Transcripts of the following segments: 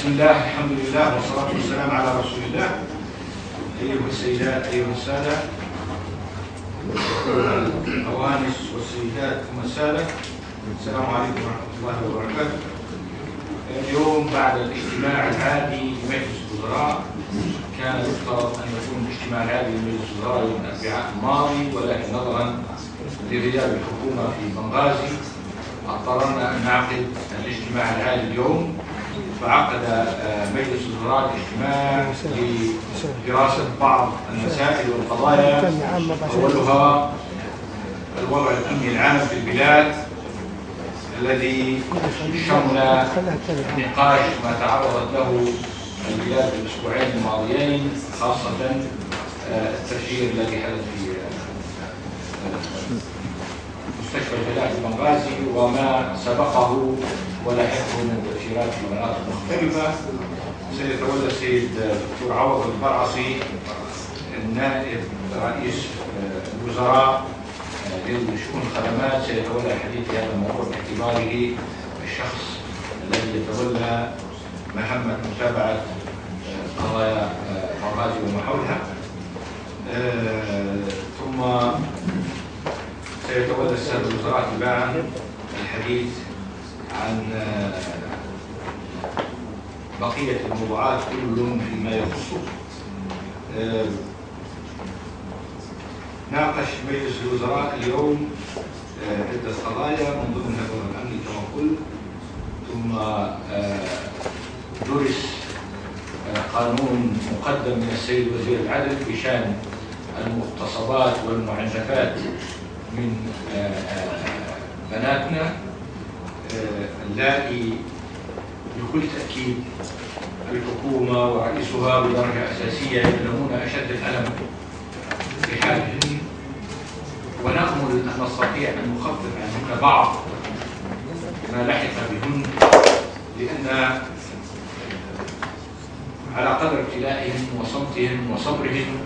بسم الله، الحمد لله، والصلاة والسلام على رسول الله. أيها السيدات، أيها السادة، الأوانس والسيدات ثم السادة، السلام عليكم ورحمة الله وبركاته. اليوم بعد الاجتماع العادي لمجلس الوزراء، كان يفترض أن يكون الاجتماع العادي لمجلس الوزراء يوم الأربعاء الماضي، ولكن نظرا لغياب الحكومة في بنغازي اضطررنا أن نعقد الاجتماع العادي اليوم. فعقد مجلس الوزراء اجتماع لدراسة بعض المسائل والقضايا، أولها الوضع الأمني العام في البلاد، الذي شمل نقاش ما تعرضت له البلاد في الأسبوعين الماضيين، خاصة التفجير الذي حدث في مستشفى الجلاء في بنغازي وما سبقه ولاحقه من تفجيرات في مناطق مختلفة. سيتولى السيد الدكتور عوض البرعصي النائب رئيس الوزراء لشؤون الخدمات سيتولى الحديث في هذا الموضوع باعتباره الشخص الذي يتولى مهمة متابعة قضايا بنغازي وما حولها. ثم سيتولى السيد الوزراء تباعا الحديث عن بقية الموضوعات كل فيما يخصه. ناقش مجلس الوزراء اليوم عدة قضايا من ضمنها الوضع الأمني كما قلت، ثم درس قانون مقدم من السيد وزير العدل بشأن المغتصبات والمعنفات من بناتنا، اللائي بكل تأكيد الحكومة ورئيسها بدرجة أساسية يعلمون أشد الألم في حالهن، ونأمل أن نستطيع أن نخفف عنهن بعض ما لحق بهن، لأن على قدر ابتلائهم وصمتهم وصبرهم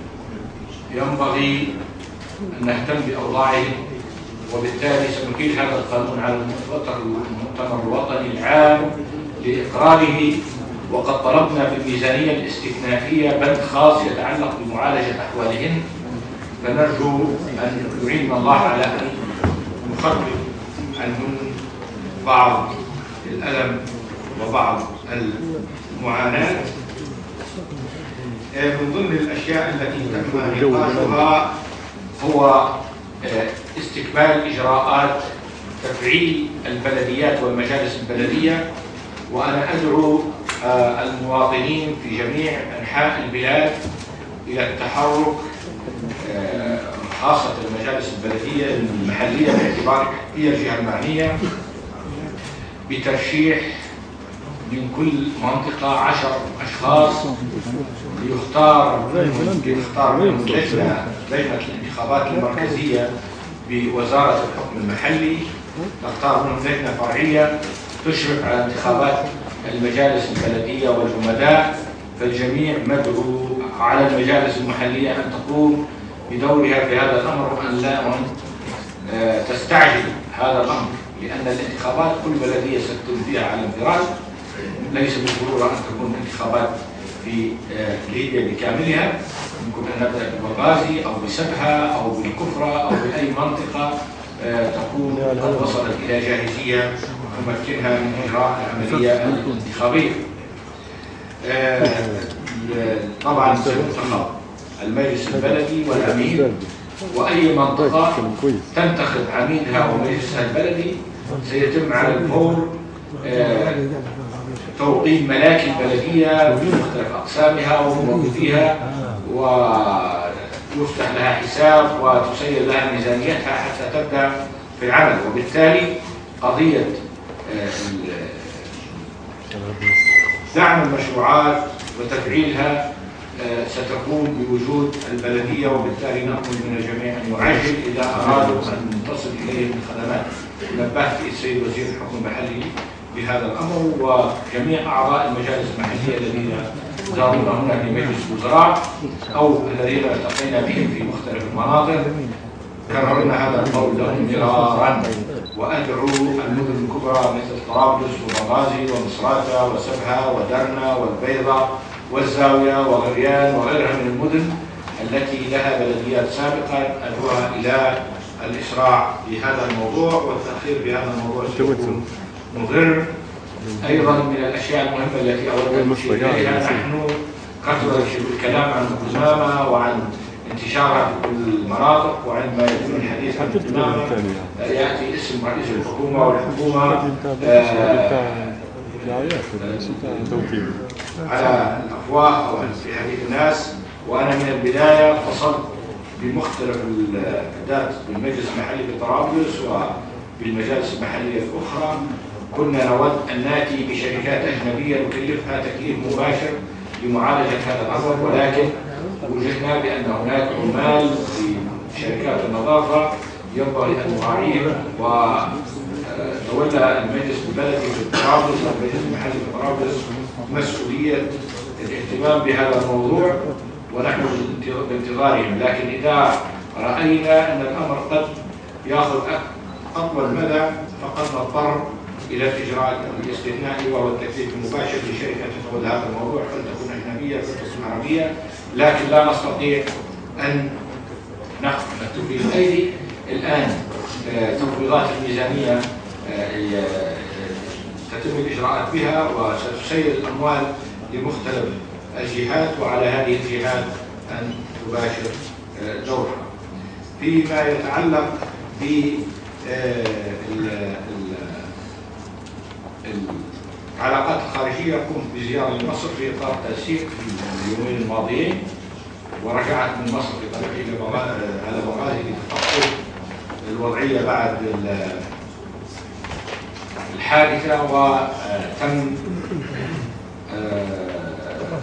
ينبغي أن نهتم بأوضاعهم. وبالتالي سنقيل هذا القانون على المؤتمر الوطني العام لإقراره، وقد طلبنا في الميزانية الاستثنائية بند خاص يتعلق بمعالجة أحوالهن، فنرجو أن يعيننا الله على أن نخفف عنهم بعض الألم وبعض المعاناة. من ضمن الأشياء التي تم نقاشها هو استكمال إجراءات تفعيل البلديات والمجالس البلدية، وأنا أدعو المواطنين في جميع أنحاء البلاد إلى التحرك، خاصة المجالس البلدية المحلية باعتبار هي الجهة المعنية، بترشيح من كل منطقة 10 أشخاص ليختار منهم لجنة الانتخابات المركزية بوزارة الحكم المحلي، تختار منهم لجنة فرعية تشرف على انتخابات المجالس البلدية والجمداء. فالجميع مدعو على المجالس المحلية أن تقوم بدورها في هذا الأمر، وأن لا تستعجل هذا الأمر، لأن الانتخابات كل بلدية ستتم فيها على انفراد، ليس بالضرورة أن تكون انتخابات في ليبيا بكاملها، يمكن أن نبدأ ببنغازي أو بسبها أو بالكفرة أو بأي منطقة تكون قد وصلت إلى جاهزية تمكنها من إجراء العملية الانتخابية. طبعا سينتخب المجلس البلدي والأمين، وأي منطقة تنتخب عميدها ومجلسها البلدي سيتم على الفور توقيم ملاك البلدية بمختلف أقسامها وموظفيها، ويفتح لها حساب وتسير لها ميزانيتها حتى تبدأ في العمل. وبالتالي قضية دعم المشروعات وتفعيلها ستكون بوجود البلدية، وبالتالي نأمل من الجميع أن يعجل إذا أرادوا أن تصل إليهم الخدمات. نبهت السيد وزير الحكم المحلي بهذا الأمر، وجميع أعضاء المجالس المحلية الذين زارونا هنا في مجلس الوزراء أو الذين التقينا بهم في مختلف المناطق كررنا هذا القول لهم مرارا. وأدعو المدن الكبرى مثل طرابلس وبنغازي ومصراتة وسبها ودرنا والبيضة والزاوية وغريان وغيرها من المدن التي لها بلديات سابقة، أدعوها إلى الإسراع بهذا الموضوع، والتأخير بهذا الموضوع سيكون مضر. أيضا من الأشياء المهمة التي أود أن أشير إليها، نحن كثر الكلام عن القمامة وعن انتشارها في كل المناطق، وعندما يكون الحديث عن القمامة يأتي اسم رئيس الحكومة والحكومة على الأفواه أو في حديث الناس. وأنا من البداية اتصلت بمختلف الأداة بالمجلس المحلي في طرابلس وبالمجالس المحلية الأخرى، كنا نود أن نأتي بشركات أجنبية نكلفها تكليف مباشر لمعالجة هذا الأمر، ولكن وجدنا بأن هناك عمال في شركات النظافة ينبغي أن نراعيهم، وتولى المجلس البلدي في طرابلس والمجلس المحلي في طرابلس مسؤولية الاهتمام بهذا الموضوع، ونحن بانتظارهم. لكن إذا رأينا أن الأمر قد يأخذ أطول مدى فقد نضطر إلى الإجراء الاستثنائي وهو التكليف المباشر لشركة تتولى هذا الموضوع، قد تكون أجنبية قد تكون عربية، لكن لا نستطيع أن نأخذ التوفيق الأيدي. الآن تفويضات الميزانية تتم الإجراءات بها وستسير الأموال لمختلف الجهات، وعلى هذه الجهات أن تباشر دورها. فيما يتعلق بالعلاقات الخارجية، قمت بزيارة لمصر في إطار تأسيس في اليومين الماضيين، ورجعت من مصر في طريقي على بنغازي لتفقد الوضعية بعد الحادثة، وتم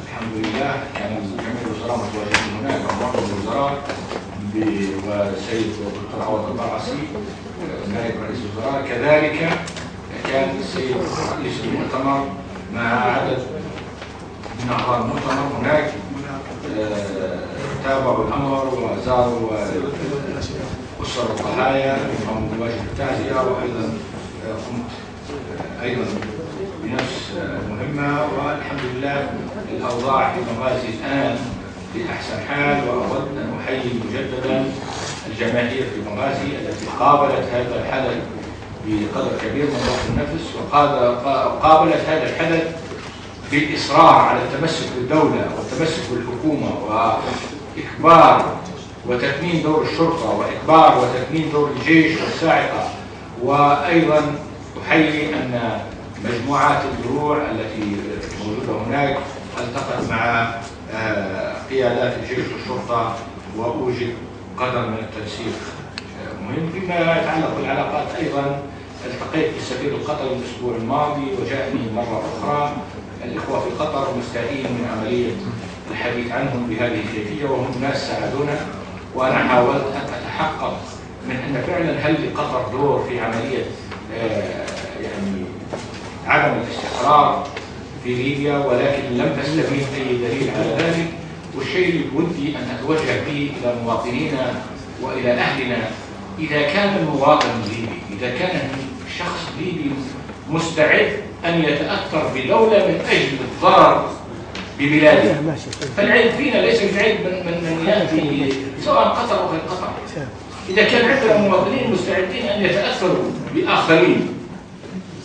الحمد لله كان جميع الوزراء متواجدين هناك، ومعظم الوزراء والسيد الدكتور عوض البرعسي نائب رئيس الوزراء، كذلك كان السيد رئيس المؤتمر مع عدد من أعضاء المؤتمر هناك، تابعوا الأمر وزاروا أسر الضحايا وقاموا بواجب التعزية، وأيضا قمت أيضا بنفس المهمة، والحمد لله الأوضاع في بنغازي الآن في أحسن حال. وأود أن أحيي مجددا الجماهير في بنغازي التي قابلت هذا الحدث بقدر كبير من ضغط النفس، وقابلت هذا الحدث بالإصرار على التمسك بالدولة والتمسك بالحكومة وإكبار وتثمين دور الشرطة وإكبار وتثمين دور الجيش والصاعقة. وأيضا أحيي أن مجموعات الدروع التي موجودة هناك التقت مع قيادات الجيش والشرطة وأوجد قدر من التنسيق مهم. فيما يتعلق بالعلاقات أيضا التقيت بالسفير القطري الأسبوع الماضي وجاءني مرة أخرى. الإخوة في قطر مستائين من عملية الحديث عنهم بهذه الكيفية، وهم ناس ساعدونا، وأنا حاولت أن أتحقق من أن فعلا هل لقطر دور في عملية يعني عدم الاستقرار في ليبيا، ولكن لم أستفيد أي دليل على ذلك. والشيء اللي ودي أن أتوجه به إلى مواطنينا وإلى أهلنا، إذا كان المواطن الليبي، إذا كان شخص ليبي مستعد أن يتأثر بدولة من أجل الضرر ببلاده، فالعيب فينا ليس العيب من يأتي سواء قطر أو غير قطر. إذا كان عندنا مواطنين مستعدين أن يتأثروا بآخرين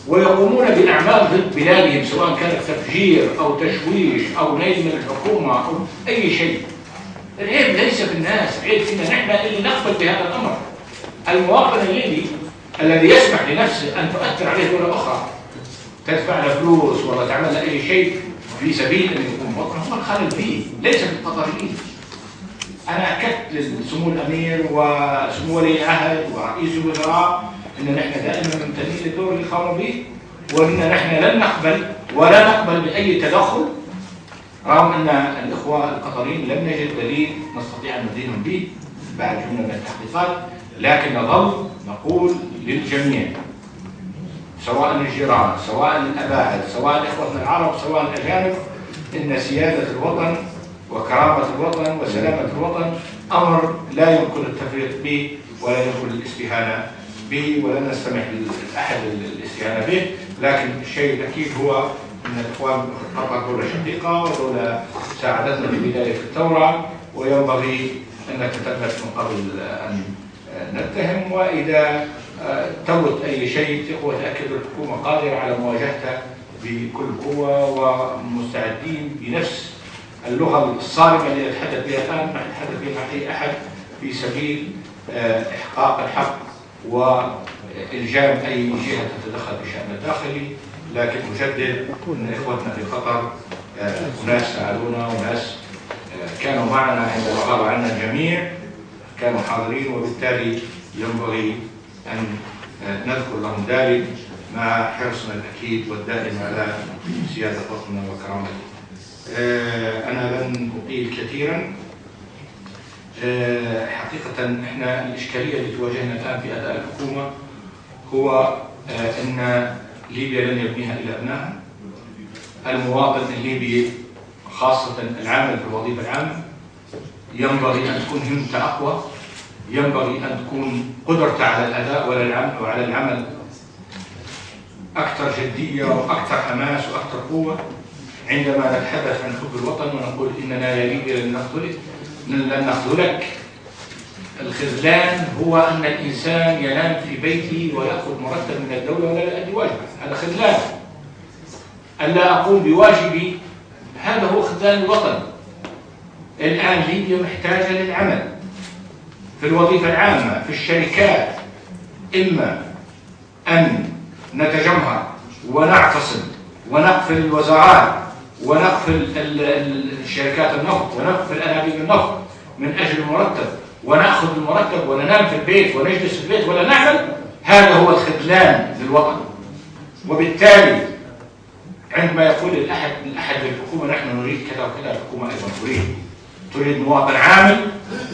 ويقومون بأعمال ضد بلادهم، سواء كانت تفجير أو تشويش أو نيل من الحكومة أو أي شيء، العيب ليس في الناس، العيب فينا نحن اللي نقبل بهذا الأمر. المواطن الليبي الذي يسمح لنفسه أن تؤثر عليه دولة أخرى، تدفع له فلوس ولا تعمل له أي شيء في سبيل أن يكون مواطن، هو الخلل فيه ليس في القطريين. أنا أكدت لسمو الأمير وسمو ولي العهد ورئيس الوزراء أن نحن دائما ممتنين للدور اللي قاموا به، وأن نحن لن نقبل ولا نقبل بأي تدخل، رغم أن الإخوة القطريين لم نجد دليل نستطيع أن ندينهم به بعد جملة من التحقيقات، لكن نظل نقول للجميع سواء الجيران سواء الأباعد سواء إخوتنا العرب سواء الأجانب، إن سيادة الوطن وكرامة الوطن وسلامة الوطن أمر لا يمكن التفريط به ولا يمكن الاستهانة به ولن نسمح لأحد الاستهانة به، لكن الشيء الأكيد هو أن الإخوان أصبحت دولة شقيقة ودولة ساعدتنا في بداية الثورة، وينبغي أن نتثبت من قبل أن نتهم، وإذا توت أي شيء ثقوا وتأكدوا الحكومة قادرة على مواجهته بكل قوة ومستعدين بنفس اللغة الصارمة اللي نتحدث بها الآن ما نتحدث بها مع أي أحد في سبيل إحقاق الحق وإلجام أي جهة تتدخل بشأن الداخلي. لكن أجدد أن إخوتنا في قطر أناس ساعدونا وناس كانوا معنا عندما غاب عنا الجميع، كانوا حاضرين، وبالتالي ينبغي أن نذكر لهم ذلك مع حرصنا الأكيد والدائم على سيادة وطننا وكرامته. أنا لن أطيل كثيرا. حقيقة إحنا الإشكالية اللي تواجهنا الآن في أداء الحكومة هو أن ليبيا لن يبنيها إلا أبنائها. المواطن الليبي خاصة العامل في الوظيفة العامة ينبغي أن تكون همته أقوى، ينبغي أن تكون قدرته على الأداء وعلى العمل أكثر جدية وأكثر حماس وأكثر قوة. عندما نتحدث عن حب الوطن ونقول إننا يا ليبيا لن نخذلك، الخذلان هو أن الإنسان ينام في بيته ويأخذ مرتب من الدولة ولا يؤدي واجبه، هذا خذلان. ألا أقوم بواجبي هذا هو خذلان الوطن. الآن ليبيا محتاجة للعمل في الوظيفة العامة في الشركات، إما أن نتجمهر ونعتصم ونقفل الوزارات ونقفل الشركات النفط ونقفل أنابيب النفط من أجل المرتب، ونأخذ المرتب وننام في البيت ونجلس في البيت ولا نعمل، هذا هو الخذلان للوطن. وبالتالي عندما يقول الأحد للحكومة نحن نريد كذا وكذا، الحكومة أيضا تريد مواطن عامل،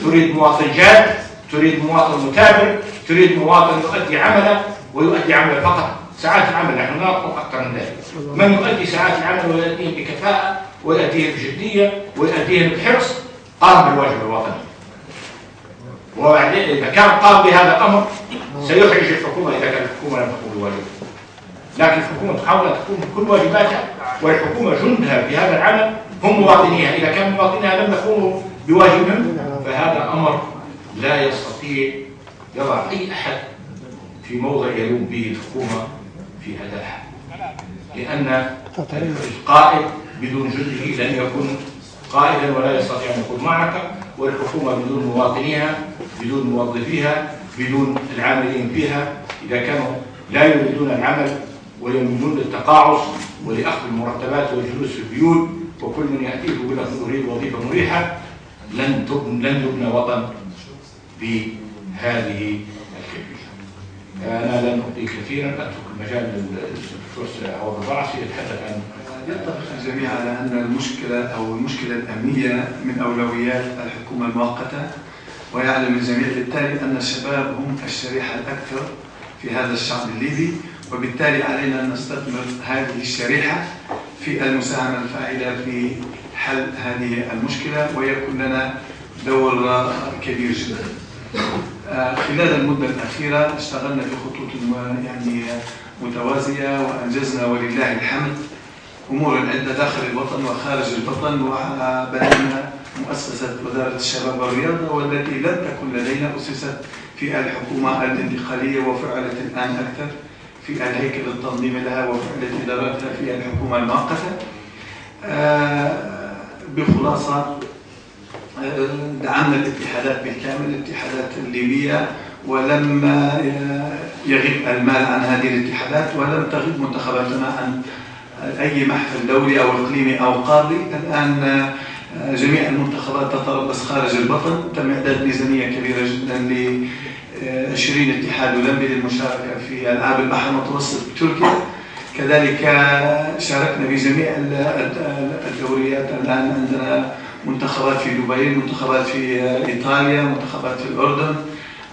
تريد مواطن جاد، تريد مواطن متابع، تريد مواطن يؤدي عمله ويؤدي عمله فقط. ساعات العمل نحن نطلب أكثر من ذلك. من يؤدي ساعات العمل ويؤديه بكفاءة ويؤديه بجدية ويؤديه بحرص قام بالواجب الوطني. وبعدين إذا كان قام بهذا الأمر سيخرج الحكومة إذا كانت الحكومة لم تقوم بواجبها. لكن الحكومة تحاول أن تقوم بكل واجباتها، والحكومة جندها في هذا العمل هم مواطنيها. إذا كان مواطنيها لم يقوموا بواجبهم فهذا أمر لا يستطيع يضع أي أحد في موضع يلوم به الحكومة في أدائها، لأن القائد بدون جنده لن يكون قائدا ولا يستطيع أن يكون معركة، والحكومة بدون مواطنيها بدون موظفيها بدون العاملين فيها إذا كانوا لا يريدون العمل ويميلون للتقاعس ولأخذ المرتبات والجلوس في البيوت وكل من يأتيه يقول لك نريد وظيفة مريحة، لن يبنى وطن بهذه الكيفية. أنا لن أطيل كثيرا، أترك المجال للدكتور عوض البرعسي يتحدث عن. يتفق الجميع على أن المشكلة الأمنية من أولويات الحكومة المؤقتة، ويعلم الجميع بالتالي أن الشباب هم الشريحة الأكثر في هذا الشعب الليبي، وبالتالي علينا أن نستثمر هذه الشريحة في المساهمة الفاعلة في حل هذه المشكلة، ويكون لنا دور كبير جدا. خلال المدة الأخيرة اشتغلنا في خطوط متوازية وأنجزنا ولله الحمد أمور عدة داخل الوطن وخارج الوطن، وبدأنا مؤسسة وزارة الشباب والرياضة والتي لم تكن لدينا، أسست في الحكومة الانتقالية وفعلت الآن أكثر في الهيكل التنظيمي لها وفعلت إداراتها في الحكومة المؤقتة. بخلاصة دعمنا الاتحادات بالكامل، الاتحادات الليبية، ولم يغيب المال عن هذه الاتحادات، ولم تغيب منتخباتنا عن أي محفل دولي أو إقليمي أو قاري. الآن جميع المنتخبات تتربص خارج الوطن، تم إعداد ميزانية كبيرة جدا ل 20 اتحاد أولمبي للمشاركة في ألعاب البحر المتوسط بتركيا. كذلك شاركنا في جميع الدوريات. الآن عندنا منتخبات في دبي، منتخبات في إيطاليا، منتخبات في الأردن،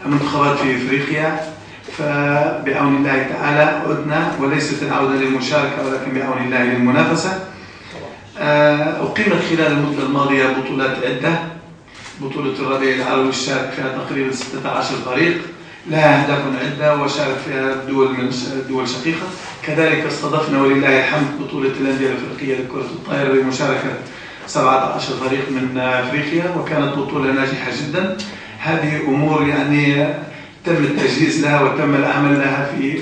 منتخبات في إفريقيا. فبعون الله تعالى عدنا، وليست العودة للمشاركة ولكن بعون الله للمنافسة. أقيمت خلال المدة الماضية بطولات عدة. بطولة الربيع العربي اشترك فيها تقريبا 16 فريق، لها أهداف عدة وشارك فيها دول شقيقة. كذلك استضفنا ولله الحمد بطولة الأندية الأفريقية لكرة الطائرة بمشاركة 17 فريق من أفريقيا، وكانت بطولة ناجحة جدا. هذه أمور يعني تم التجهيز لها وتم العمل لها في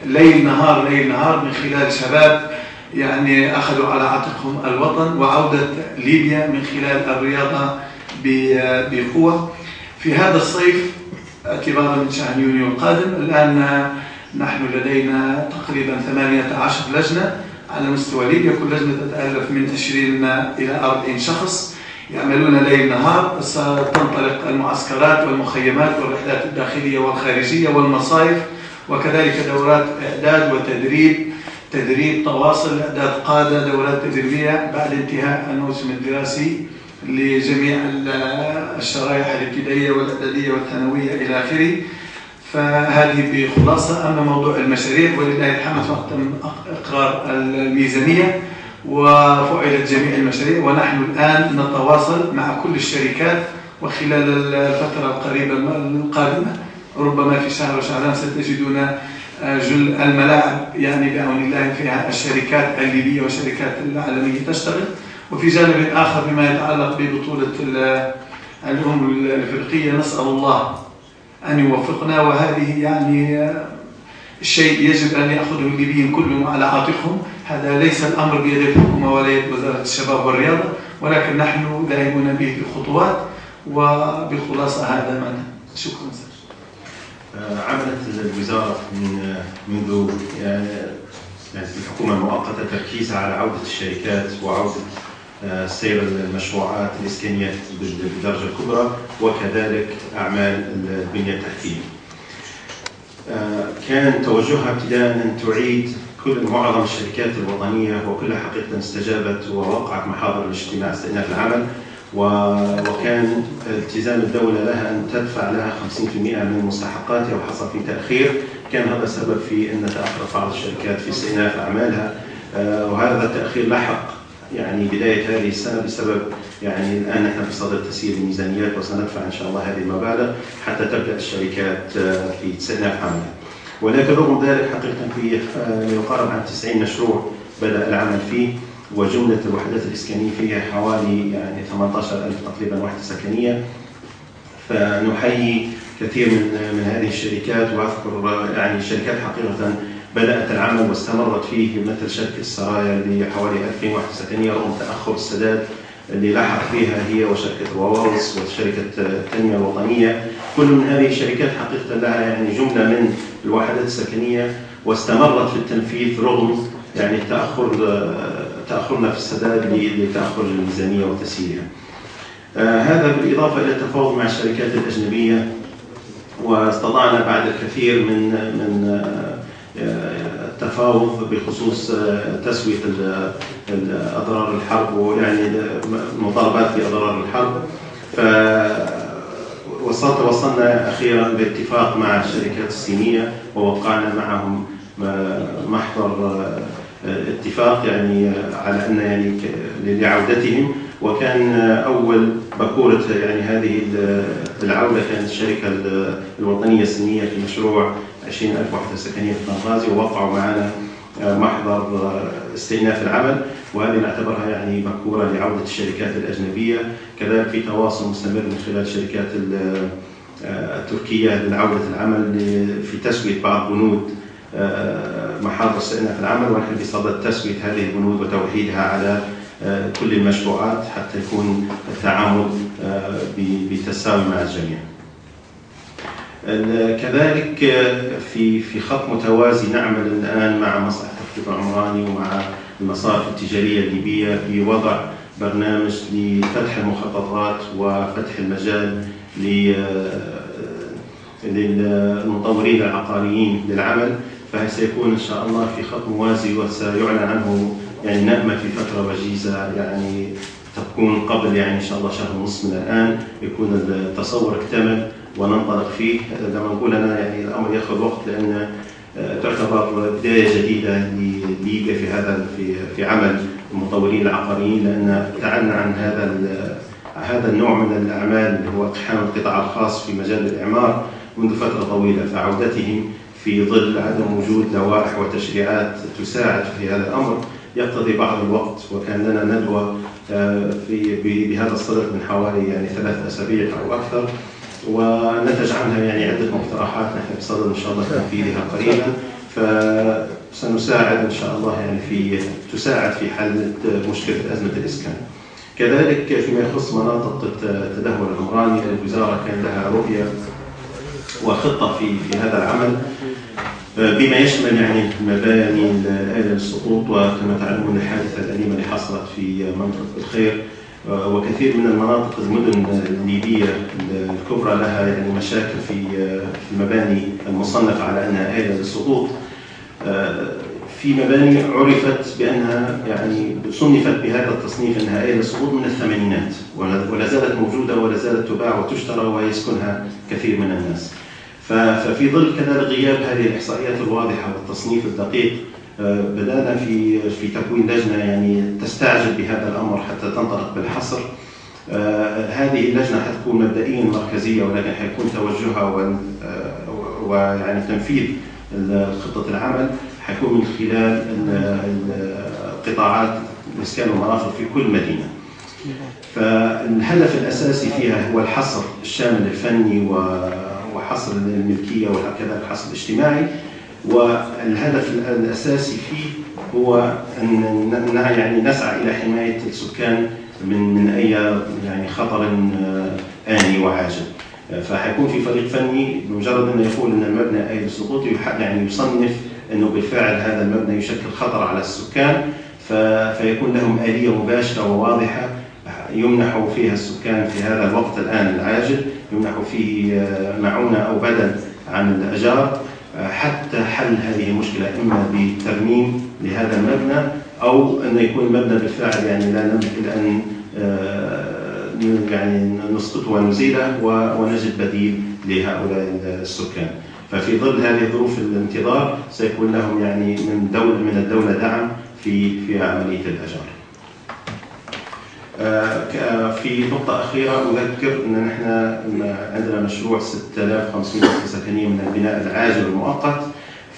ليل نهار من خلال شباب يعني أخذوا على عاتقهم الوطن وعودة ليبيا من خلال الرياضة بقوة. في هذا الصيف اعتبارا من شهر يونيو القادم، الآن نحن لدينا تقريبا 18 لجنة على مستوى ليبيا، كل لجنة تتألف من 20 إلى 40 شخص يعملون ليل نهار. ستنطلق المعسكرات والمخيمات والرحلات الداخلية والخارجية والمصايف، وكذلك دورات إعداد تدريب تواصل، إعداد قادة، دورات تدريبية بعد انتهاء الموسم الدراسي لجميع الشرائح الابتدائية والإعدادية والثانوية إلى آخره. فهذه بخلاصة. أما موضوع المشاريع ولله الحمد تم إقرار الميزانية وفعلت جميع المشاريع، ونحن الآن نتواصل مع كل الشركات، وخلال الفترة القريبة القادمة ربما في شهر وشهران ستجدون جل الملاعب يعني بعون الله فيها الشركات الليبية والشركات العالمية تشتغل. وفي جانب آخر بما يتعلق ببطولة الأمم الأفريقية نسأل الله أن يوفقنا، وهذه يعني الشيء يجب أن يأخذه الليبيين كلهم على عاتقهم. هذا ليس الأمر بيد الحكومة ولا يد وزارة الشباب والرياضة، ولكن نحن ذاهبون به بخطوات. وبخلاصة هذا ما شكرا. عملت الوزارة منذ يعني الحكومة المؤقتة تركيزها على عودة الشركات وعودة سير المشروعات الإسكانية بالدرجة الكبرى، وكذلك أعمال البنية التحتية. كان توجهها ابتداء أن تعيد معظم الشركات الوطنية، وكلها حقيقة استجابت ووقعت محاضر الاجتماع استئناف العمل، وكان التزام الدولة لها أن تدفع لها 50% من مستحقاتها، وحصل في تأخير. كان هذا سبب في أن تأخرت بعض الشركات في استئناف أعمالها، وهذا التأخير لحق يعني بداية هذه السنة بسبب يعني الآن نحن في صدد تسيير الميزانيات، وسندفع إن شاء الله هذه المبالغ حتى تبدأ الشركات في استئناف عملها. ولكن رغم ذلك حقيقة في يقارب عن 90 مشروع بدأ العمل فيه، وجملة الوحدات الإسكانية فيها حوالي يعني 18,000 تقريبا وحدة سكنية. فنحيي كثير من هذه الشركات، وأذكر يعني شركات حقيقة بدأت العمل واستمرت فيه، مثل شركة السرايا اللي حوالي 2000 وحدة سكنية رغم تأخر السداد اللي لاحق فيها هي، وشركة رواوس وشركة التنمية الوطنية. كل من هذه الشركات حقيقة لها يعني جملة من الوحدات السكنية واستمرت في التنفيذ رغم يعني تأخرنا في السداد لتأخر الميزانية وتسييرها. هذا بالإضافة إلى التفاوض مع الشركات الأجنبية، واستطعنا بعد الكثير من التفاوض بخصوص تسوية أضرار الحرب، ويعني المطالبات بأضرار الحرب. وصلنا أخيرا باتفاق مع الشركات الصينية، ووقعنا معهم محضر اتفاق يعني على أن يعني لعودتهم. وكان أول بكورة يعني هذه العودة كانت الشركة الوطنية الصينية في مشروع 20,000 وحدة سكنية في بنغازي، ووقعوا معنا محضر استئناف العمل، وهذه نعتبرها يعني بكورة لعودة الشركات الأجنبية. كذلك في تواصل مستمر من خلال الشركات التركية لعودة العمل في تسوية بعض بنود محاضر استئناف العمل، ونحن بصدد تسوية هذه البنود وتوحيدها على كل المشروعات حتى يكون التعامل بتساوي مع الجميع. كذلك في خط متوازي نعمل الآن مع مصلحة التخطيط العمراني ومع المصارف التجارية الليبية بوضع برنامج لفتح المخططات وفتح المجال للمطورين العقاريين للعمل، فسيكون إن شاء الله في خط موازي وسيعلن عنه يعني نأمل في فترة وجيزة، يعني تكون قبل يعني إن شاء الله شهر ونصف من الآن يكون التصور اكتمل وننطلق فيه. لما نقول أنا يعني الأمر يأخذ وقت، لأن تعتبر بداية جديدة لليبيا في عمل المطورين العقاريين، لأن ابتعدنا عن هذا النوع من الأعمال اللي هو اقتحام القطاع الخاص في مجال الإعمار، منذ فترة طويلة، فعودتهم في ظل عدم وجود لوائح وتشريعات تساعد في هذا الأمر يقتضي بعض الوقت. وكان لنا ندوة بهذا الصدد من حوالي يعني 3 أسابيع أو أكثر، ونتج عنها يعني عدة مقترحات نحن بصدد إن شاء الله تنفيذها قريبا، فسنساعد إن شاء الله يعني تساعد في حل مشكلة أزمة الإسكان. كذلك فيما يخص مناطق التدهور العمراني، الوزارة كان لها رؤية وخطة في هذا العمل بما يشمل يعني مباني الآلة للسقوط، وكما تعلمون الحادثة الأليمة اللي حصلت في منطقة الخير، وكثير من المناطق المدن الليبية الكبرى لها يعني مشاكل في المباني المصنفة على أنها آلة للسقوط. في مباني عرفت بأنها يعني صنفت بهذا التصنيف أنها آلة للسقوط من الثمانينات، ولا زالت موجودة ولا زالت تباع وتشترى ويسكنها كثير من الناس. ففي ظل كذلك غياب هذه الإحصائيات الواضحة والتصنيف الدقيق، بدأنا في تكوين لجنة يعني تستعجل بهذا الأمر حتى تنطلق بالحصر. هذه اللجنة حتكون مبدئيا مركزية، ولكن حيكون توجهها ويعني تنفيذ خطة العمل حيكون من خلال قطاعات الإسكان والمرافق في كل مدينة. فالهدف الأساسي فيها هو الحصر الشامل الفني وحصر الملكية وكذلك الحصر الاجتماعي، والهدف الأساسي فيه هو أن يعني نسعى إلى حماية السكان من أي يعني خطر آني وعاجل. فحيكون في فريق فني بمجرد أنه يقول أن المبنى آلة للسقوط يعني يصنف أنه بالفعل هذا المبنى يشكل خطر على السكان، فيكون لهم آلية مباشرة وواضحة يمنحوا فيها السكان في هذا الوقت الآن العاجل، يمنحوا فيه معونة أو بدل عن الأجار حتى حل هذه المشكلة، إما بترميم لهذا المبنى أو أن يكون المبنى بالفعل يعني لا نملك إلا أن يعني نسقطه ونزيله ونجد بديل لهؤلاء السكان. ففي ظل هذه ظروف الانتظار سيكون لهم يعني من الدولة دعم في عملية الأجار. في نقطة أخيرة أذكر أن نحن عندنا مشروع 6500 سكنية من البناء العاجل والمؤقت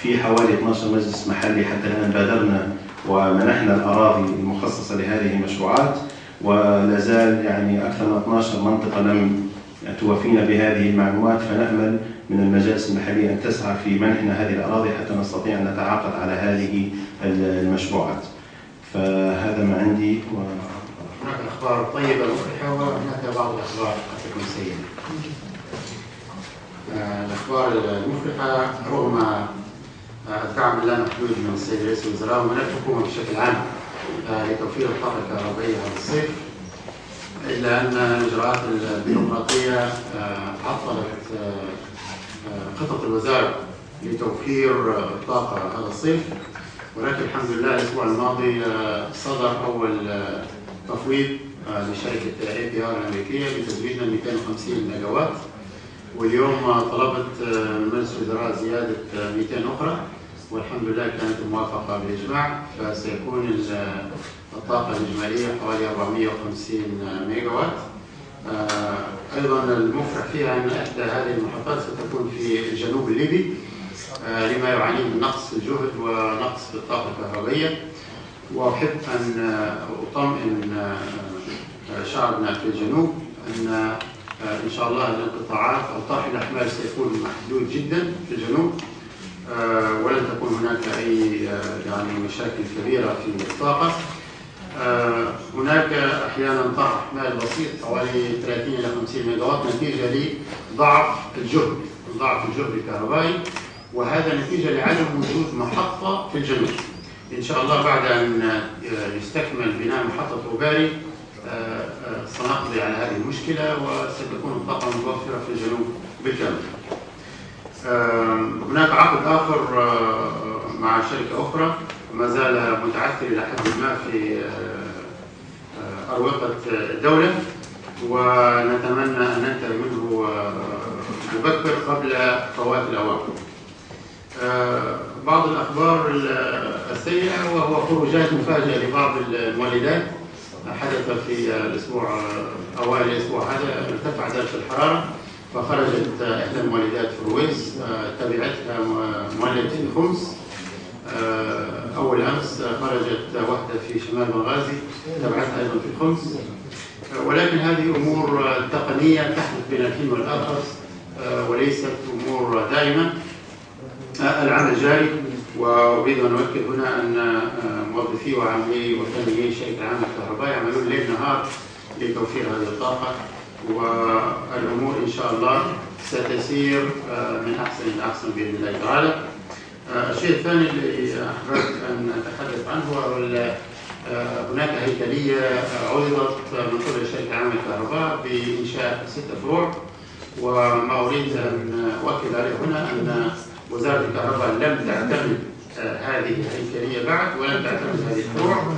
في حوالي 12 مجلس محلي. حتى الآن بادرنا ومنحنا الأراضي المخصصة لهذه المشروعات، ولا زال يعني أكثر من 12 منطقة لم توفينا بهذه المعلومات، فنأمل من المجالس المحلية أن تسعى في منحنا هذه الأراضي حتى نستطيع أن نتعاقد على هذه المشروعات. فهذا ما عندي. هناك أخبار طيبة مفرحة وهناك بعض الأخبار قد تكون سيئة. الأخبار المفرحة رغم الدعم اللامحدود من السيد رئيس الوزراء ومن الحكومة بشكل عام لتوفير الطاقة الكهربائية هذا الصيف، إلا أن الإجراءات البيروقراطية عطلت خطط الوزارة لتوفير الطاقة هذا الصيف. ولكن الحمد لله الأسبوع الماضي صدر أول تفويض لشركة APR الأمريكية بتزويدنا 250 ميجا وات، واليوم طلبت من مجلس الوزراء زيادة 200 أخرى، والحمد لله كانت الموافقة بالإجماع، فسيكون الطاقة الإجمالية حوالي 450 ميجا وات. أيضا المفرح فيها أن إحدى هذه المحطات ستكون في الجنوب الليبي لما يعانيه من نقص في الجهد ونقص في الطاقة الكهربائية. وأحب أن أطمئن شعبنا في الجنوب أن إن شاء الله الانقطاعات أو طرح الأحمال سيكون محدود جدا في الجنوب، ولن تكون هناك أي يعني مشاكل كبيرة في الطاقة. هناك أحيانا طرح أحمال بسيط حوالي 30 إلى 50 ميجا وات نتيجة لضعف الجهد الكهربائي، وهذا نتيجة لعدم وجود محطة في الجنوب. إن شاء الله بعد أن يستكمل بناء محطة روباري سنقضي على هذه المشكلة وستكون الطاقة متوفرة في الجنوب بالكامل. هناك عقد آخر مع شركة أخرى ما زال متعثر إلى حد ما في أروقة الدولة، ونتمنى أن ننتهي منه مبكر قبل فوات الأوان. بعض الأخبار السيئة وهو خروجات مفاجئة لبعض المولدات حدث في الأسبوع أوائل الأسبوع هذا، ارتفع درجة الحرارة فخرجت إحدى المولدات في الرويس، تبعتها مولد في خمس. أول أمس خرجت واحدة في شمال بنغازي تبعتها أيضا في خمس. ولكن هذه أمور تقنية تحدث بين الحين والآخر وليست أمور دائمة. العمل جاري، وأريد أن أؤكد هنا أن موظفي وعاملي وفنيي شركة العمل الكهربائي يعملون ليل نهار لتوفير هذه الطاقة، والأمور إن شاء الله ستسير من أحسن إلى أحسن بإذن الله تعالى. الشيء الثاني اللي أحببت أن أتحدث عنه هناك هيكلية عرضت من قبل شركة العمل الكهرباء بإنشاء 6 فروع، وما أريد أن أؤكد عليه هنا أن وزارة الكهرباء لم تعتمد هذه الهيكلية بعد ولم تعتمد هذه الفروع،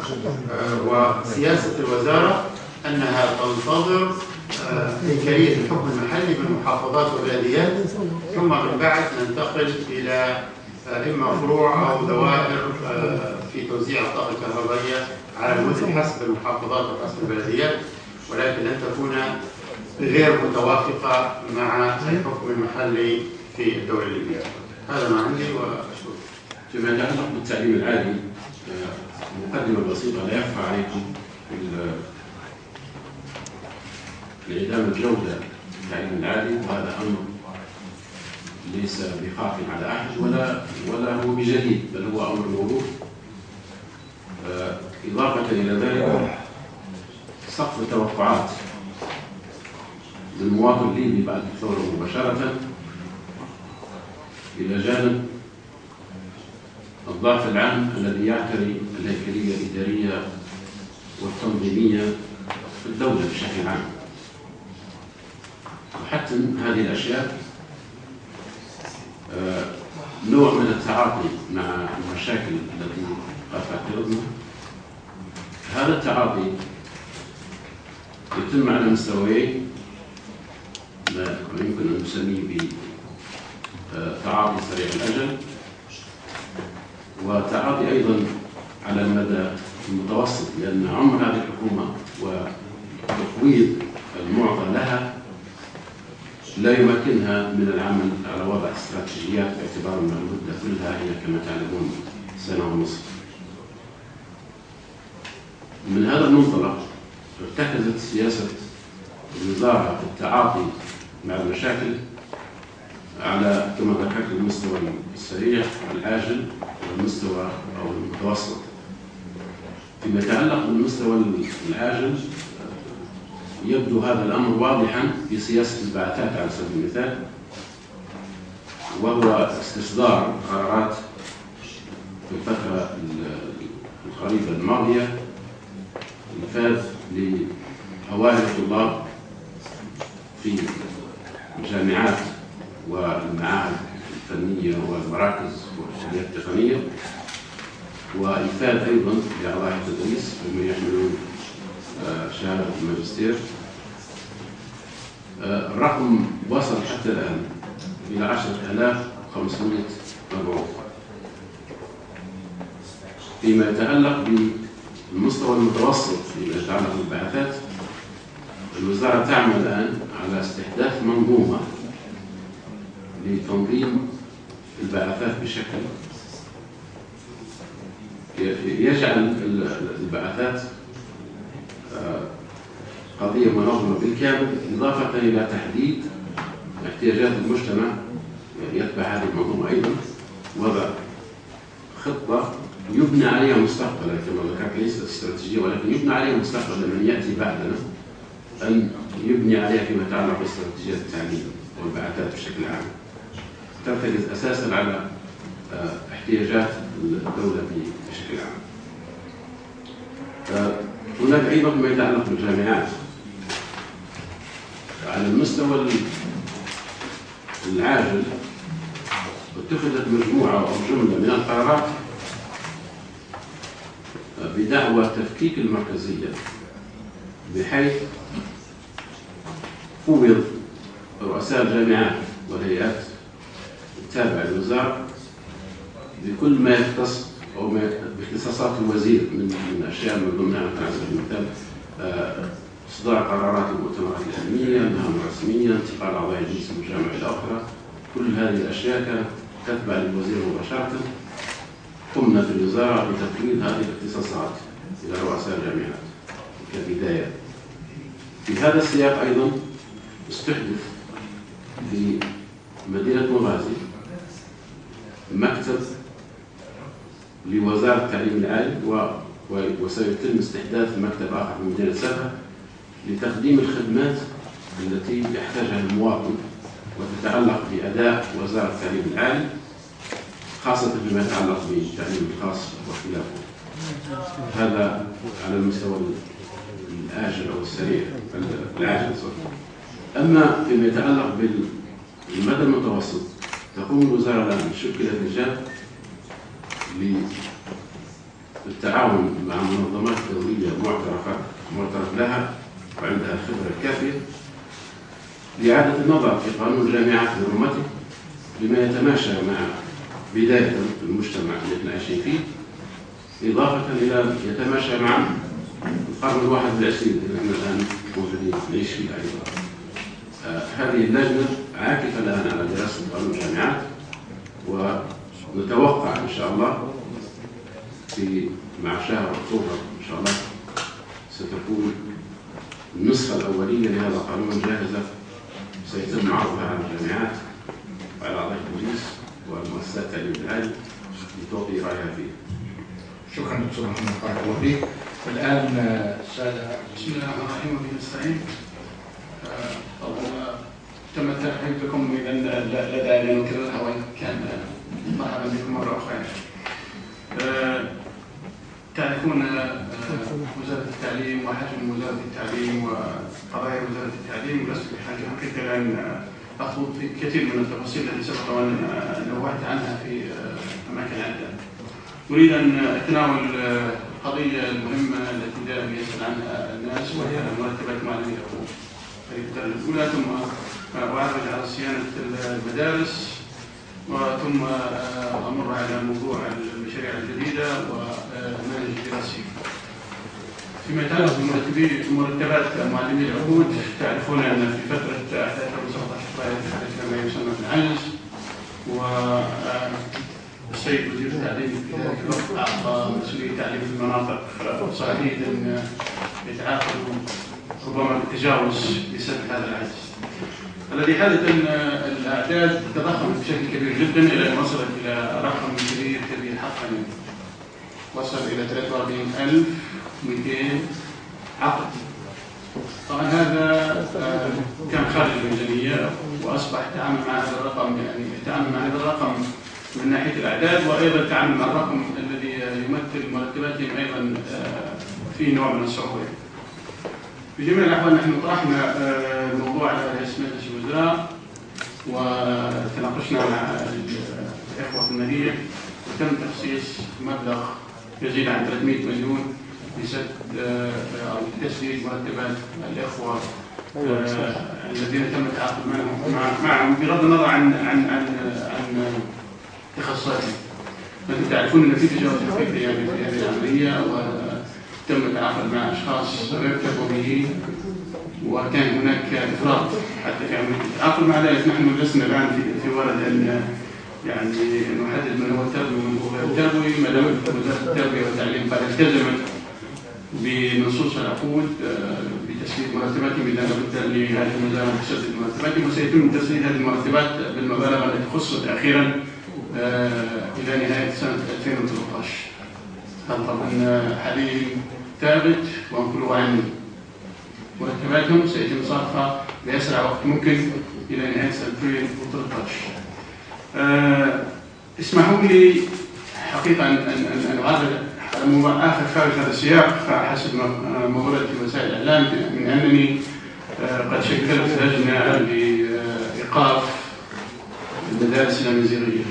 وسياسة الوزارة أنها تنتظر هيكلية الحكم المحلي بالمحافظات والبلديات، ثم من بعد ننتقل إلى إما فروع أو دوائر في توزيع الطاقة الكهربائية على المدن حسب المحافظات وحسب البلديات، ولكن لن تكون غير متوافقة مع الحكم المحلي في الدولة الليبية. هذا ما عندي وأشكرك. فيما يتعلق بالتعليم العالي، مقدمة بسيطة لا يخفى عليكم لإعدام الجودة في التعليم العالي، وهذا أمر ليس بخاف على أحد ولا هو بجديد، بل هو أمر موروث. إضافة إلى ذلك سقف التوقعات للمواطن الليبي بعد الثورة مباشرة، إلى جانب الضعف العام الذي يعتري الهيكلية الإدارية والتنظيمية في الدولة بشكل عام. وحتم هذه الأشياء نوع من التعاطي مع المشاكل التي قد تعترضنا. هذا التعاطي يتم على مستويين، ما يمكن أن نسميه بتعاطي سريع الأجل، وتعاطي أيضا على المدى المتوسط، لأن عمر هذه الحكومة وتفويض المعطى لها لا يمكنها من العمل على وضع استراتيجيات، باعتبار أن المدة كلها هي كما تعلمون 1.5 سنة. من هذا المنطلق ارتكزت سياسة الوزارة في التعاطي مع المشاكل على كما ذكرت المستوى السريع والعاجل والمستوى أو المتوسط. فيما يتعلق بالمستوى العاجل يبدو هذا الأمر واضحا في سياسة البعثات على سبيل المثال، وهو استصدار قرارات في الفترة القريبة الماضية الفاز لأوائل الطلاب في الجامعات والمعاهد الفنية والمراكز والكليات التقنية، وإفادة أيضا لأعضاء التدريس ممن يحملون شهادة الماجستير. الرقم وصل حتى الآن إلى 10,500 مبعوث. فيما يتعلق بالمستوى المتوسط فيما يتعلق بالبعثات، الوزارة تعمل الآن على استحداث منظومة لتنظيم البعثات بشكل يجعل البعثات قضية منظمة بالكامل، إضافة إلى تحديد احتياجات المجتمع. يتبع هذه المنظومة أيضا وضع خطة يبنى عليها مستقبلا، كما ذكرت ليست استراتيجية ولكن يبنى عليها مستقبلا لمن يأتي بعدنا، أن يبني عليها فيما يتعلق باستراتيجيات التعليم والبعثات بشكل عام، ترتكز أساسا على احتياجات الدولة بشكل عام. هناك أيضا ما يتعلق بالجامعات. على المستوى العاجل اتخذت مجموعة أو جملة من القرارات بدعوى تفكيك المركزية، بحيث فوض رؤساء الجامعات والهيئات التابعة للوزارة بكل ما يختص أو باختصاصات الوزير من الأشياء من ضمنها على سبيل المثال إصدار قرارات المؤتمرات العلمية، مهام رسمية، انتقال أعضاء المجلس المجامع إلى أخرى، كل هذه الأشياء كانت تتبع للوزير مباشرة. قمنا في الوزارة بتفويض هذه الاختصاصات إلى رؤساء الجامعات كبداية. في هذا السياق أيضا استحدث في مدينة مغازي مكتب لوزارة التعليم العالي، وسيتم استحداث مكتب آخر في مدينة سابا لتقديم الخدمات التي يحتاجها المواطن وتتعلق بأداء وزارة التعليم العالي، خاصة فيما يتعلق بالتعليم الخاص وخلافه. هذا على المستوى الآجل أو السريع العاجل. أما فيما يتعلق بالمدى المتوسط، تقوم الوزارة الآن بشكل لجان للتعاون مع منظمات دولية معترف لها وعندها الخبرة الكافية لإعادة النظر في قانون الجامعات برمته بما يتماشى مع بداية المجتمع اللي احنا عايشين فيه، إضافة إلى يتماشى مع القرن 21 اللي احنا الآن موجودين نعيش فيه أيضا. هذه اللجنة عاكفة الآن على دراسة قانون الجامعات، ونتوقع إن شاء الله مع شهر أكتوبر إن شاء الله ستكون النسخة الأولية لهذا القانون جاهزة، سيتم عرضها على الجامعات وعلى أعضاء البوليس والمؤسسات التعليم العالي لتعطي رأيها فيه. شكرا دكتور محمد، بارك الله فيك. والآن السادة. بسم الله الرحمن الرحيم وبه نستعين. تم الترحيب بكم، إذا لا داعي لنكررها وإن كان مرحبا بكم مرة أخرى. تعرفون وزارة التعليم وحجم وزارة التعليم وقضايا وزارة التعليم، ولست بحاجة حقيقة لأن أخوض في كثير من التفاصيل التي سبق وأن نوهت عنها في أماكن عدة. أريد أن أتناول القضية المهمة التي دائما يسأل عنها الناس، وهي مرتبات معلمي الحقوق في الدرجة الأولى، ثم أعرج على صيانة المدارس، وثم أمر على موضوع المشاريع الجديدة والمنهج الدراسي. فيما يتعلق بمرتبات معلمي العقود، تعرفون أن في فترة أحداث 17 حدث ما يسمى بالعجز، والسيد وزير التعليم في ذلك الوقت أعطى مسؤولية تعليم في المناطق صعيد أن يتعاقدوا ربما بالتجاوز لسد هذا العجز، الذي حدث أن الأعداد تضخمت بشكل كبير جدا إلى أن وصلت إلى رقم كبير حقا، وصل إلى 43,200 عقد. طبعا هذا كان خارج الميزانية، وأصبح التعامل مع هذا الرقم من ناحية الأعداد، وأيضا التعامل مع الرقم الذي يمثل مرتباتهم أيضا في نوع من الصعوبة. في جميع الأحوال نحن طرحنا الموضوع على رئيس مجلس الوزراء، وتناقشنا مع الإخوة في المدينة، وتم تخصيص مبلغ يزيد عن 300 مليون لسد أو لتسديد مرتبات الإخوة الذين تم التعاقد معهم بغض النظر عن تخصصاتهم. أنتم تعرفون أن في تجاوز فكري يعني في هذه العملية، وتم التعاقد مع أشخاص ارتبوا به، وكان هناك إفراط حتى في عملية التعاقد. مع ذلك نحن لسنا الآن في ورد أن يعني نحدد من هو التربوي ومن هو غير التربوي، ما دام وزارة التربية والتعليم قد التزمت بنصوص العقود بتسديد مرتباتهم، إذا لابد لهذه الوزارة تسدد مرتباتهم، وسيتم تسديد هذه المرتبات بالمبالغ التي خصت أخيرا إلى نهاية سنة 2013. هذا طبعا حليل ثابت، وانقلوا عن مرتباتهم سيتم صرفها بأسرع وقت ممكن إلى نهاية سنة 2013. اسمحوا لي حقيقة أن أعرض آخر خارج هذا السياق حسب ما ورد في وسائل الإعلام، من أنني قد شكلت لجنة لإيقاف المدارس الأمازيغية،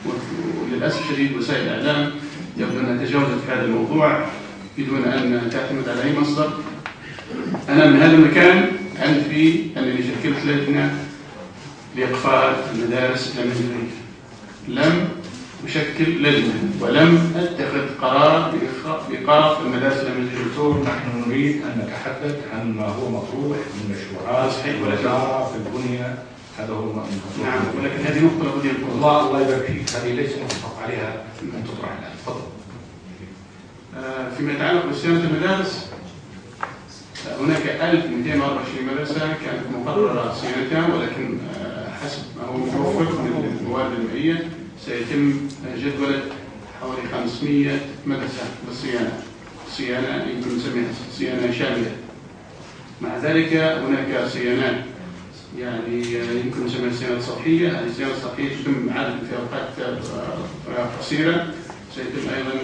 وللأسف الشديد وسائل الإعلام يبدو أنها تجاوزت في هذا الموضوع بدون أن تعتمد على أي مصدر. أنا من هذا المكان أعلن فيه أنني شكلت لجنة لإقفال المدارس الأمازيغية، لم أشكل لجنة ولم أتخذ قرار بإيقاف المدارس الأمريكية. دكتور، نحن نريد أن نتحدث عن ما هو مطروح من مشروعات الوزارة في البنية. هذا هو المطلوب. نعم، ولكن هذه نقطة لابد أن تكون. الله يبارك فيك، هذه ليس متفق عليها أن تطرح الآن. تفضل. فيما يتعلق بصيانة المدارس، هناك 1224 مدرسة كانت مقررة صيانتها، ولكن حسب ما هو متوفر من الموارد المائية سيتم جدولة حوالي 500 مدرسة صيانة يمكن نسميها صيانة شاملة. مع ذلك هناك صيانات يعني يمكن نسميها صيانة سطحية. هذه الصيانة السطحية تتم عادة في أوقات قصيرة. سيتم أيضا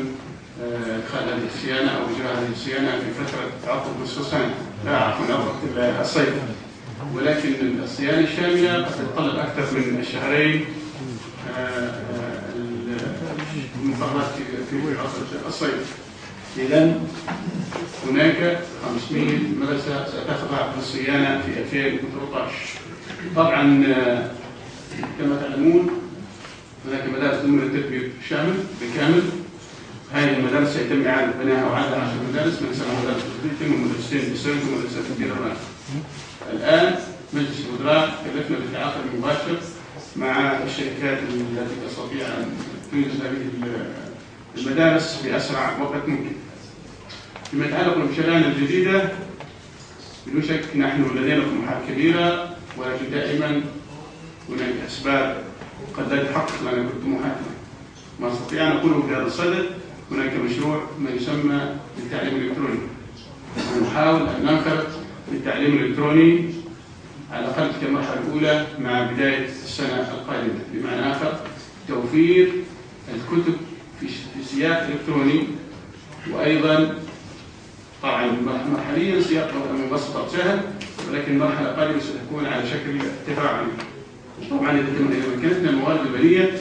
إدخال هذه الصيانة أو إجراء هذه الصيانة في فترة عطلة نصف السنة، لا عفوا عطلة الصيف. ولكن الصيانة الشاملة قد تتطلب أكثر من الشهرين المقررات في عطلة الصيف. إذن هناك 500 مدرسة ستخضع للصيانة في 2013. طبعا كما تعلمون هناك مدارس ضمن التدبير الشامل بالكامل. هذه المدارس سيتم إعادة بنائها وعدد 10 مدارس من سنة مدارس تدبير ومدرستين بالسنة ومدرسة تدبير الرأي. الآن مجلس الوزراء كلفنا بالتعاقد المباشر مع الشركات التي تستطيع أن تنجز هذه المدارس بأسرع وقت ممكن. فيما يتعلق بالمشاريع الجديدة، بدون شك نحن لدينا طموحات كبيرة، ولكن دائما هناك أسباب قد لا تحقق لنا كل طموحاتنا. ما نستطيع أن نقوله في هذا الصدد هناك مشروع ما يسمى بالتعليم الإلكتروني. ونحاول أن ننخرط بالتعليم الإلكتروني على الأقل في المرحلة الأولى مع بداية السنة القادمة. بمعنى آخر توفير الكتب في سياق إلكتروني، وأيضا طبعا مرحليا سياق مبسط أو سهل، ولكن المرحلة القادمة ستكون على شكل تفاعلي. طبعا إذا تمكنتنا الموارد البنية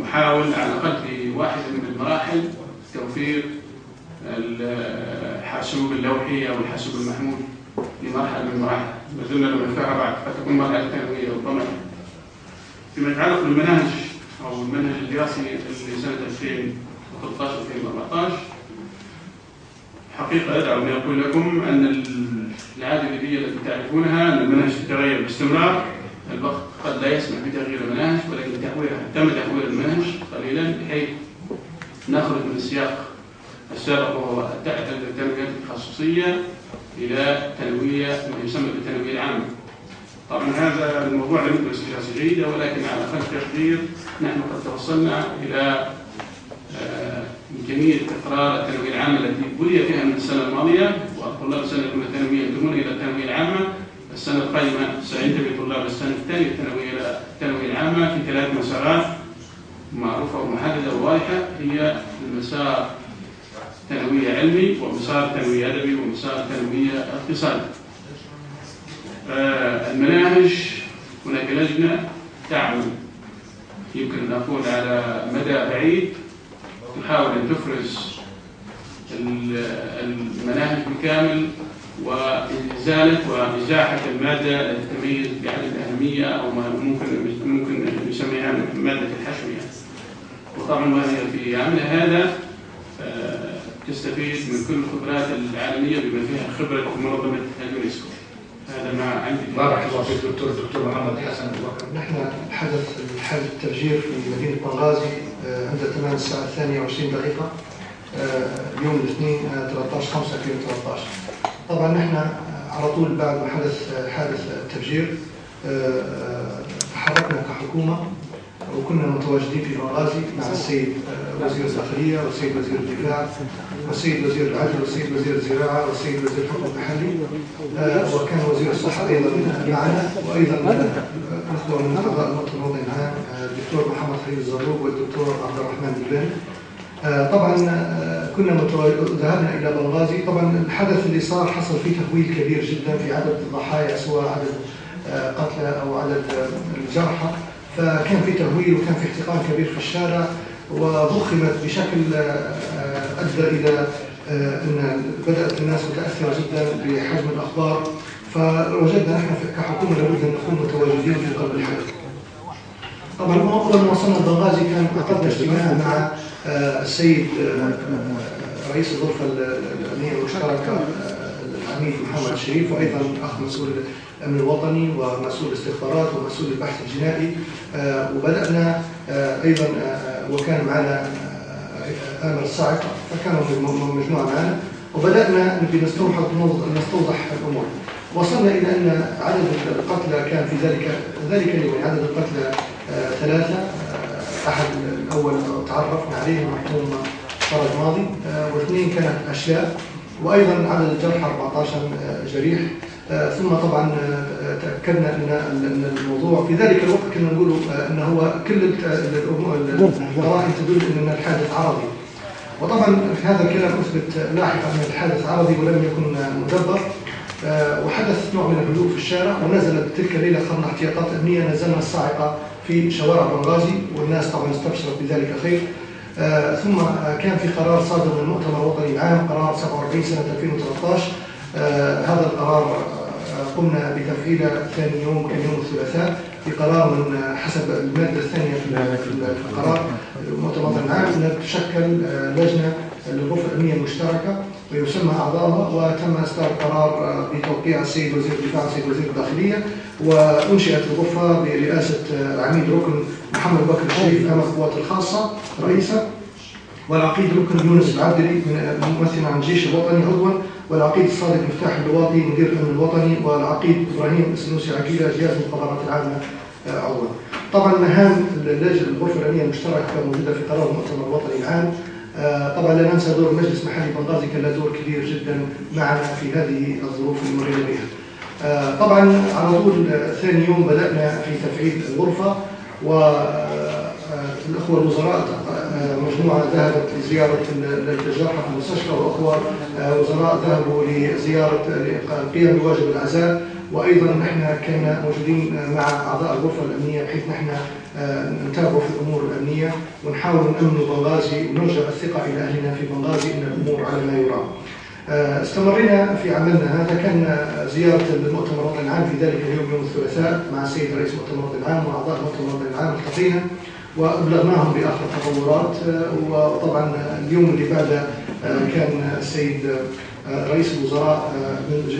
نحاول على الأقل في واحدة من المراحل توفير الحاسوب اللوحي أو الحاسوب المحمول لمرحلة من المراحل. ما زلنا لم نفعها بعد، قد تكون مرحلة ثانوية ربما. فيما يتعلق بالمناهج أو المنهج الدراسي لسنة 2013-2014، حقيقة أدعو أن أقول لكم أن العادة الجديدة التي تعرفونها أن المنهج تتغير باستمرار. الوقت قد لا يسمح بتغيير المناهج، ولكن تم تحويل المنهج قليلا بحيث نخرج من السياق السابق وهو التنويات التخصصية إلى تنوية ما يسمى بالتنوية العامة. طبعا هذا الموضوع لم يدرس دراسة جيدة، ولكن على أقل تقدير نحن قد توصلنا إلى إمكانية إقرار التنوية العامة التي بلي فيها من السنة الماضية، وطلاب السنة الأولى الثانوية ينتمون إلى التنوية العامة. السنة القادمة سينتمي طلاب السنة الثانية التنوية العامة في 3 مسارات معروفة ومحددة وواضحة، هي المسار تنوية علمي، ومسار تنوية أدبي، ومسار تنوية اقتصادي. المناهج هناك لجنة تعمل يمكن أن أقول على مدى بعيد تحاول أن تفرز المناهج بالكامل وإزالة وإزاحة المادة التي تتميز بعدم الأهمية أو ما ممكن نسميها مادة الحشوية. وطبعا وهي في عملها هذا تستفيد من كل الخبرات العالمية بما فيها خبرة منظمة اليونسكو. هذا ما عندي. بارك الله فيك دكتور محمد حسن. نحن حدث حادث التفجير في مدينة بنغازي عند تمام الساعة 22 يوم الاثنين 13/5/2013. طبعا نحن على طول بعد ما حادث التفجير تحركنا كحكومة، وكنا متواجدين في بنغازي مع السيد وزير الداخلية والسيد وزير الدفاع والسيد وزير العدل والسيد وزير الزراعة والسيد وزير الحكم المحلي، وكان وزير الصحة أيضا معنا، وأيضا نخبر من أعضاء المنظمة العام الدكتور محمد خليل الزروق والدكتور عبد الرحمن البن. طبعا كنا ذهبنا إلى بنغازي. طبعا الحدث اللي صار حصل فيه تهويل كبير جدا في عدد الضحايا، سواء عدد قتلى أو عدد الجرحى، فكان في تهويل وكان في احتقان كبير في الشارع، وضخمت بشكل أدى إلى أن بدأت الناس متأثرة جدا بحجم الأخبار. فوجدنا نحن كحكومة لابد أن نكون متواجدين في قلب الحدث. طبعا أول ما وصلنا بنغازي كان عقدنا اجتماع مع السيد رئيس الغرفة الأمنية المشتركة العميد محمد الشريف، وأيضا أخ مسؤول الأمن الوطني ومسؤول الاستخبارات ومسؤول البحث الجنائي، وبدأنا أيضا وكان معنا آمر الصاعقة، فكانوا مجموعة معنا، وبدأنا نبي نستوضح الأمور. وصلنا إلى أن عدد القتلى كان في ذلك اليوم عدد القتلى 3. أحد الأول تعرفنا عليه المرحوم فرج ماضي، واثنين كانت أشلاء، وأيضا عدد الجرحى 14 جريح. ثم طبعا تأكدنا أن الموضوع في ذلك الوقت كنا نقول أنه هو كل القرائن تدل أن الحادث عرضي، وطبعا في هذا الكلام أثبت لاحقا أن الحادث عرضي ولم يكن مدبر. وحدث نوع من الهدوء في الشارع، ونزلت تلك الليلة أخذنا احتياطات أمنية، نزلنا الصاعقة في شوارع بنغازي، والناس طبعا استبشرت بذلك خير. ثم كان في قرار صادر من المؤتمر الوطني العام، قرار 47 سنة 2013. هذا القرار قمنا بتفعيله ثاني يوم كان يوم الثلاثاء، في قرار من حسب المادة الثانية في القرار المؤتمر العام أن تشكل لجنة للغرفة الأمنية المشتركة ويسمى أعضائها، وتم إصدار قرار بتوقيع السيد وزير الدفاع والسيد وزير الداخلية، وأنشئت الغرفة برئاسة العميد ركن محمد بكر الشريف أمام القوات الخاصة رئيسا، والعقيد ركن يونس العبدلي ممثلا عن الجيش الوطني عضوا، والعقيد الصادق مفتاح اللواطي مدير الأمن الوطني، والعقيد إبراهيم السنوسي عقيلة جهاز المخابرات العامة عضوا. طبعا مهام الغرفة الأمنية المشتركة موجودة في قرار المؤتمر الوطني العام. طبعا لا ننسى دور مجلس محلي بنغازي، كان له دور كبير جدا معنا في هذه الظروف اللي مرينا بها. طبعا على طول ثاني يوم بدأنا في تفعيل الغرفة، والأخوة الوزراء مجموعة ذهبت لزيارة الجرحى في المستشفى، وأخوة وزراء ذهبوا لزيارة القيام بواجب العزاء، وأيضا نحن كنا موجودين مع أعضاء الغرفة الأمنية بحيث نحن نتابع في الأمور الأمنية ونحاول نأمن بنغازي ونرجع الثقة إلى أهلنا في بنغازي أن الأمور على ما يرام. استمرينا في عملنا هذا. كان زيارة المؤتمر الوطني العام في ذلك اليوم يوم الثلاثاء مع السيد رئيس المؤتمر الوطني العام وأعضاء المؤتمر الوطني العام، التقينا وأبلغناهم بآخر التطورات. وطبعا اليوم اللي بعده كان السيد رئيس الوزراء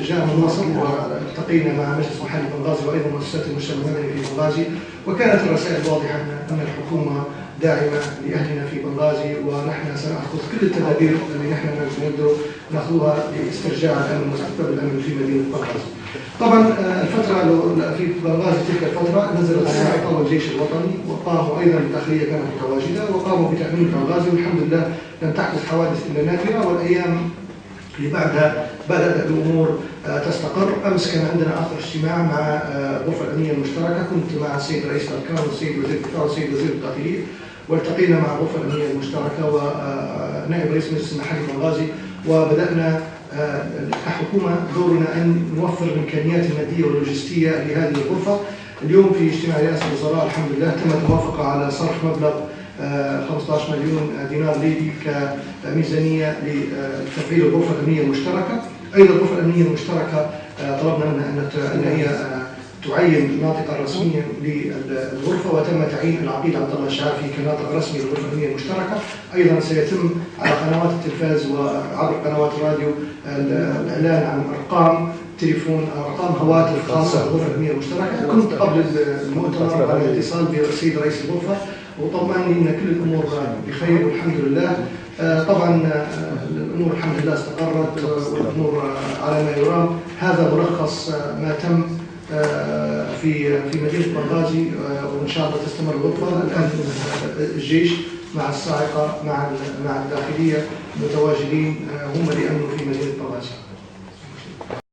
جاء من مصر، والتقينا مع مجلس محلي بنغازي وأيضا مؤسسات المجتمع المدني في بنغازي، وكانت الرسائل واضحة أن الحكومة داعمة لأهلنا في بنغازي، ونحن سنأخذ كل التدابير اللي نحن نقدر نأخذها لاسترجاع الأمن واستقبال الأمن في مدينة بنغازي. طبعا الفترة في بنغازي تلك الفترة نزل الصاعقة والجيش الوطني، وقاموا أيضا الداخلية كانت متواجدة وقاموا بتأمين بنغازي، والحمد لله لم تحدث حوادث إلا نادرة. والأيام اللي بعدها بدأت الأمور تستقر. أمس كان عندنا آخر اجتماع مع الغرفة الأمنية المشتركة، كنت مع السيد رئيس الأركان والسيد وزير الدفاع والسيد وزير الداخلية، والتقينا مع الغرفة الأمنية المشتركة ونائب رئيس مجلس المحلي بنغازي، وبدأنا كحكومة دورنا أن نوفر الإمكانيات المادية واللوجستية لهذه الغرفة. اليوم في اجتماع رئاسة الوزراء الحمد لله تم الموافقة على صرف مبلغ 15 مليون دينار ليبي كميزانية لتفعيل الغرفة الأمنية المشتركة. أيضا الغرفة الأمنية المشتركة طلبنا منها أن هي تعين ناطقا رسميا للغرفة، وتم تعيين العقيد عبد الله الشعافي كناطق رسمي للغرفة الأمنية المشتركة. أيضا سيتم على قنوات التلفاز وعبر قنوات الراديو الإعلان عن أرقام تليفون أو أرقام هواتف خاصة بالغرفة الأمنية المشتركة. كنت قبل المؤتمر على اتصال بالسيد رئيس الغرفة وطمأني أن كل الأمور بخير والحمد لله. طبعا الأمور الحمد لله استقرت والأمور على ما يرام. هذا ملخص ما تم في مدينة بنغازي، وإن شاء الله تستمر الغرفة. الآن الجيش مع الصاعقة مع الداخلية متواجدين هم اللي أمنوا في مدينة بنغازي.